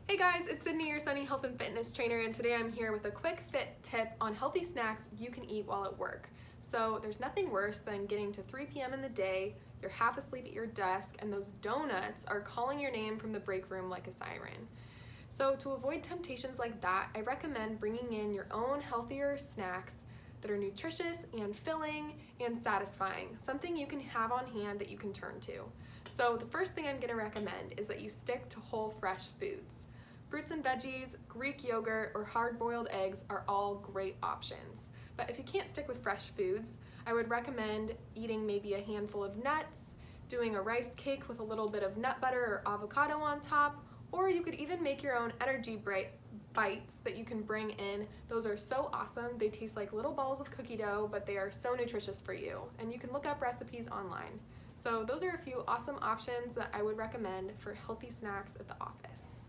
Hey guys, it's Sydney, your Sunny Health and Fitness trainer, and today I'm here with a quick fit tip on healthy snacks you can eat while at work. So there's nothing worse than getting to 3 p.m. in the day, you're half asleep at your desk, and those donuts are calling your name from the break room like a siren. So to avoid temptations like that, I recommend bringing in your own healthier snacks that are nutritious and filling and satisfying, something you can have on hand that you can turn to. So the first thing I'm going to recommend is that you stick to whole fresh foods. Fruits and veggies, Greek yogurt, or hard-boiled eggs are all great options. But if you can't stick with fresh foods, I would recommend eating maybe a handful of nuts, doing a rice cake with a little bit of nut butter or avocado on top, or you could even make your own energy bites that you can bring in. Those are so awesome. They taste like little balls of cookie dough, but they are so nutritious for you. And you can look up recipes online. So those are a few awesome options that I would recommend for healthy snacks at the office.